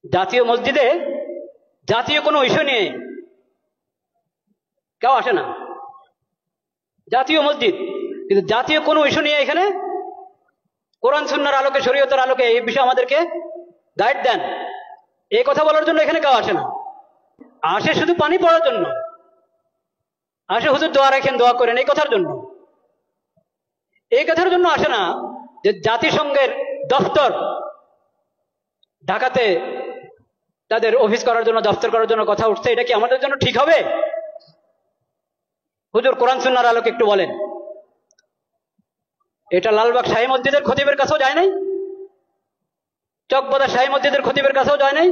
জাতীয় মসজিদে জাতীয় কোনো ইস্যু নিয়ে কেউ আসে না, জাতীয় মসজিদ, কিন্তু জাতীয় কোনো ইস্যু নিয়ে এখানে কোরআন সুন্নাহর আলোকে, শরীয়তের আলোকে এই বিষয়ে আমাদেরকে গাইড দেন, এই কথা বলার জন্য এখানে কেউ আসে না। আসে শুধু পানি পড়ার জন্য, আসে হুজুর দোয়া রাখেন, দোয়া করেন, এই কথার জন্য। এই কথার জন্য আসে না যে জাতিসংঘের দফতর ঢাকাতে তাদের অফিস করার জন্য, দফতর করার জন্য কথা উঠছে, এটা কি আমাদের জন্য ঠিক হবে? হুজুর কোরআন সুন্নাহর আলোকে একটু বলেন। এটা লালবাগ শাহী মসজিদের খতিবের কাছেও যায় নাই, চকবাজার শাহী মসজিদের খতিবের কাছেও যায় নাই,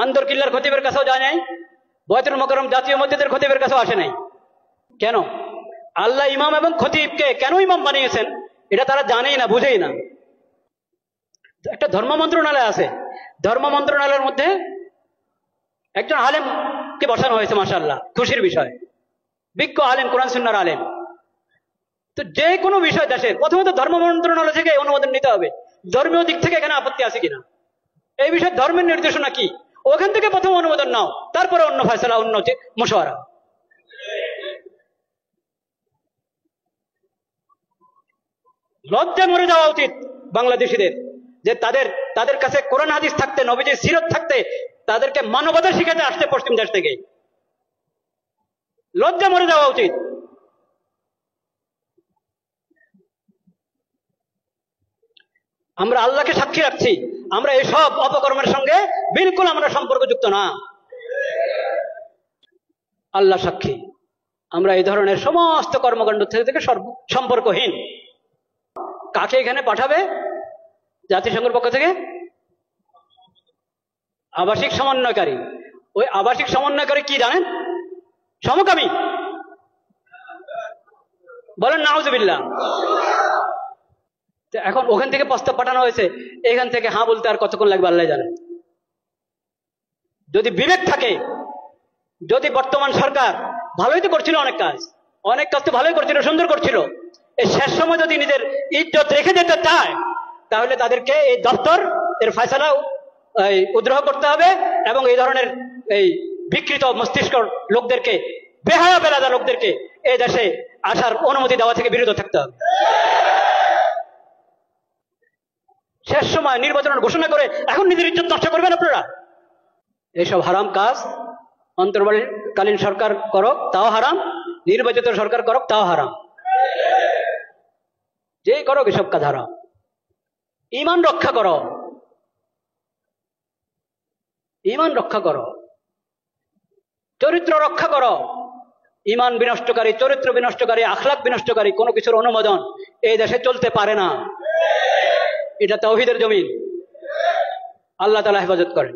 আন্দরকিল্লার খতিবের কাছেও যায় নাই, বয়তুল মোকাররম জাতীয় মসজিদের খতিবের কাছেও আসে নাই। কেন? আল্লাহ ইমাম এবং খতিবকে কেন ইমাম বানিয়েছেন এটা তারা জানেই না, বুঝেই না। একটা ধর্ম মন্ত্রণালয় আছে, ধর্ম মন্ত্রণালয়ের মধ্যে একজন আলেমকে বসানো হয়েছে, মাশাআল্লাহ, খুশির বিষয়, বিজ্ঞ আলেম, কোরআন সুন্নাহর আলেম। তো যে কোনো বিষয় দেশের প্রথমত ধর্ম মন্ত্রণালয় থেকে অনুমোদন নিতে হবে, ধর্মীয় দিক থেকে এখানে আপত্তি আছে কিনা, এই বিষয়ে ধর্মের নির্দেশনা কি, ওখান থেকে প্রথম অনুমোদন নাও, তারপরে অন্য ফয়সালা, অন্য মশওয়ারা। লজ্জা মরে যাওয়া উচিত বাংলাদেশিদের, যে তাদের কাছে কোরআন হাদিস থাকতে, নবীজির সিরত থাকতে, তাদেরকে মানবতা শিখাতে আসছে পশ্চিম দেশ থেকে। লজ্জা মরে যাওয়া উচিত। আমরা আল্লাহকে সাক্ষী রাখছি, আমরা এসব অপকর্মের সঙ্গে বিলকুল আমরা সম্পর্কযুক্ত না। আল্লাহ সাক্ষী, আমরা এই ধরনের সমস্ত কর্মকাণ্ড থেকে সম্পর্কহীন। কাকে এখানে পাঠাবে জাতিসংঘের পক্ষ থেকে? আবাসিক সমন্বয়কারী। ওই আবাসিক সমন্বয়কারী কি জানেন? সমকামী। বলেন নাউজুবিল্লাহ। এখন ওখান থেকে প্রস্তাব পাঠানো হয়েছে, এখান থেকে হ্যাঁ বলতে আর কতক্ষণ লাগবে আল্লাহ জানেন। যদি বিবেক থাকে, যদি বর্তমান সরকার ভালোই তো করছিল, অনেক কাজ তো ভালোই করছিল, সুন্দর করছিল, এই শেষ সময় যদি নিজের ইজ্জত রেখে যেতে চায়, তাহলে তাদেরকে এই দপ্তর এর ফয়সালা উদ্রহ করতে হবে এবং এই ধরনের এই বিকৃত মস্তিষ্ক লোকদেরকে, বেহায়া বেলাদা লোকদেরকে এই দেশে আসার অনুমতি দেওয়া থেকে বিরত থাকতে হবে। শেষ সময় নির্বাচনের ঘোষণা করে এখন নিজের ইজ্জত নষ্ট করবেন আপনারা? এইসব হারাম কাজ অন্তর্বর্তীকালীন সরকার করক তাও হারাম, নির্বাচিত সরকার করক তাও হারাম, যে করক এসব কাজ হারাম। ঈমান রক্ষা করো, ঈমান রক্ষা করো, চরিত্র রক্ষা করো। ঈমান বিনষ্টকারী, চরিত্র বিনষ্টকারী, আখলাক বিনষ্টকারী কোনো কিছুর অনুমোদন এই দেশে চলতে পারে না। এটা তাওহীদের জমিন। আল্লাহ তাআলা হেফাজত করেন।